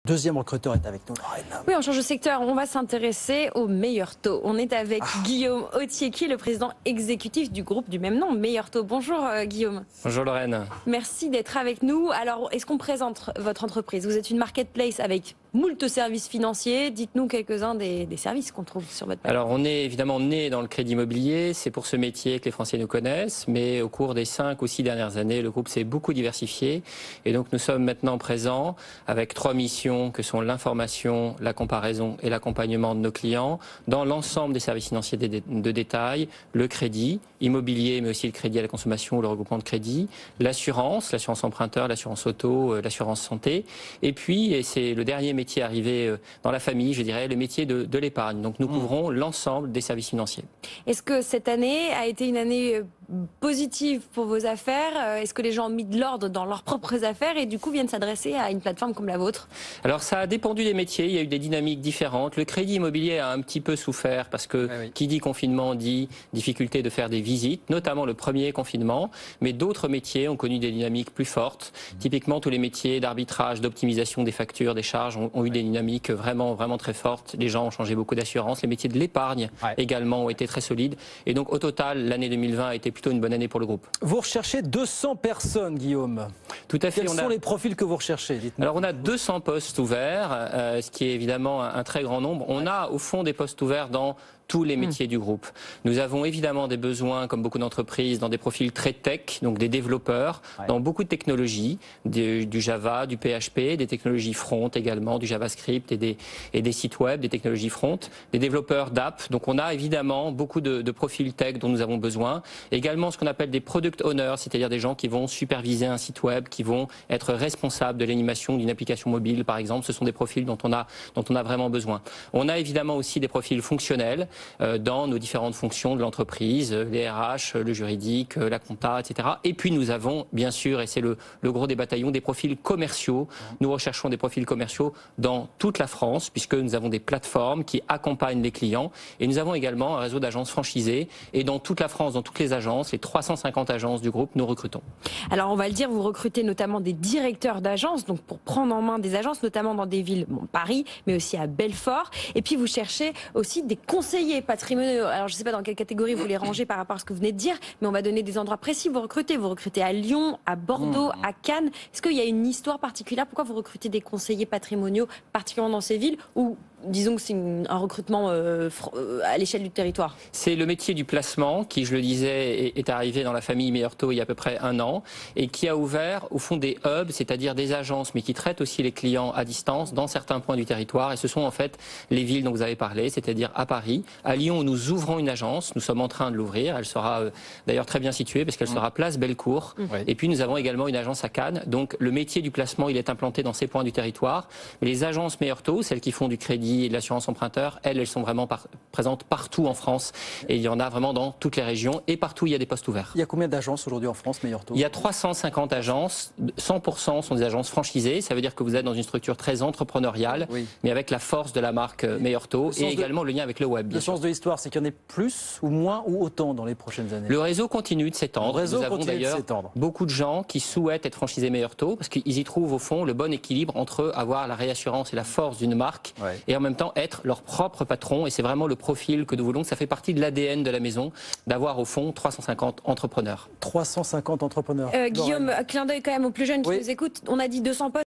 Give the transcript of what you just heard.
deuxième recruteur est avec nous, Lorraine. Oui, on change de secteur. On va s'intéresser au Meilleur Taux. On est avec Guillaume Autier, qui est le président exécutif du groupe du même nom, Meilleur Taux. Bonjour Guillaume. Bonjour Lorraine. Merci d'être avec nous. Alors, est-ce qu'on présente votre entreprise? Vous êtes une marketplace avec moult services financiers. Dites-nous quelques-uns des services qu'on trouve sur votre plateforme. Alors, on est évidemment né dans le crédit immobilier. C'est pour ce métier que les Français nous connaissent. Mais au cours des 5 ou 6 dernières années, le groupe s'est beaucoup diversifié. Et donc, nous sommes maintenant présents avec 3 missions que sont l'information, la comparaison et l'accompagnement de nos clients dans l'ensemble des services financiers de détail, le crédit immobilier, mais aussi le crédit à la consommation ou le regroupement de crédit, l'assurance emprunteur, l'assurance auto, l'assurance santé. Et puis, et c'est le dernier métier arrivé dans la famille, je dirais, le métier de l'épargne. Donc nous couvrons l'ensemble des services financiers. Est-ce que cette année a été une année positive pour vos affaires? Est-ce que les gens ont mis de l'ordre dans leurs propres affaires et du coup viennent s'adresser à une plateforme comme la vôtre? Alors ça a dépendu des métiers, il y a eu des dynamiques différentes. Le crédit immobilier a un petit peu souffert parce que qui dit confinement dit difficulté de faire des visites, notamment le premier confinement. Mais d'autres métiers ont connu des dynamiques plus fortes. Typiquement tous les métiers d'arbitrage, d'optimisation des factures, des charges ont eu des dynamiques vraiment très fortes. Les gens ont changé beaucoup d'assurance. Les métiers de l'épargne également ont été très solides. Et donc au total, l'année 2020 a été plutôt une bonne année pour le groupe. Vous recherchez 200 personnes, Guillaume. Tout à fait. Quels sont les profils que vous recherchez? Alors on a 200 postes ouverts, ce qui est évidemment un très grand nombre. On a au fond des postes ouverts dans tous les métiers du groupe. Nous avons évidemment des besoins, comme beaucoup d'entreprises, dans des profils très tech, donc des développeurs, dans beaucoup de technologies, du Java, du PHP, des technologies front également, du JavaScript et des sites web, des technologies front, des développeurs d'app. Donc on a évidemment beaucoup de profils tech dont nous avons besoin. Également ce qu'on appelle des product owners, c'est-à-dire des gens qui vont superviser un site web, qui vont être responsables de l'animation d'une application mobile, par exemple. Ce sont des profils dont on a vraiment besoin. On a évidemment aussi des profils fonctionnels, dans nos différentes fonctions de l'entreprise, les RH, le juridique, la compta, etc. Et puis nous avons, bien sûr, et c'est le gros des bataillons, des profils commerciaux. Nous recherchons des profils commerciaux dans toute la France, puisque nous avons des plateformes qui accompagnent les clients. Et nous avons également un réseau d'agences franchisées. Et dans toute la France, dans toutes les agences, les 350 agences du groupe, nous recrutons. Alors on va le dire, vous recrutez notamment des directeurs d'agences, donc pour prendre en main des agences, notamment dans des villes, Paris, mais aussi à Belfort. Et puis vous cherchez aussi des conseillers patrimoniaux. Alors je ne sais pas dans quelle catégorie vous les rangez par rapport à ce que vous venez de dire, mais on va donner des endroits précis. Vous recrutez à Lyon, à Bordeaux, à Cannes. Est-ce qu'il y a une histoire particulière? Pourquoi vous recrutez des conseillers patrimoniaux, particulièrement dans ces villes, ou disons que c'est un recrutement à l'échelle du territoire? C'est le métier du placement qui, je le disais, est arrivé dans la famille Meilleur Taux il y a à peu près 1 an et qui a ouvert au fond des hubs, c'est-à-dire des agences, mais qui traitent aussi les clients à distance dans certains points du territoire. Et ce sont en fait les villes dont vous avez parlé, c'est-à-dire à Paris, à Lyon où nous ouvrons une agence. Nous sommes en train de l'ouvrir. Elle sera d'ailleurs très bien située parce qu'elle sera place Bellecour. Et puis nous avons également une agence à Cannes. Donc le métier du placement, il est implanté dans ces points du territoire. Mais les agences Meilleur Taux, celles qui font du crédit et de l'assurance emprunteur, elles sont vraiment présentes partout en France. Et il y en a vraiment dans toutes les régions. Et partout, il y a des postes ouverts. Il y a combien d'agences aujourd'hui en France, Meilleur Taux? Il y a 350 agences. 100% sont des agences franchisées. Ça veut dire que vous êtes dans une structure très entrepreneuriale, mais avec la force de la marque Meilleur Taux et également le lien avec le web. Le sens de l'histoire, c'est qu'il y en ait plus ou moins ou autant dans les prochaines années? Le réseau continue de s'étendre. Nous avons d'ailleurs beaucoup de gens qui souhaitent être franchisés Meilleur Taux parce qu'ils y trouvent au fond le bon équilibre entre avoir la réassurance et la force d'une marque et en même temps être leur propre patron. Et c'est vraiment le profil que nous voulons. Ça fait partie de l'ADN de la maison d'avoir au fond 350 entrepreneurs. 350 entrepreneurs. Guillaume, clin d'œil quand même aux plus jeunes qui nous écoutent. On a dit 200 postes.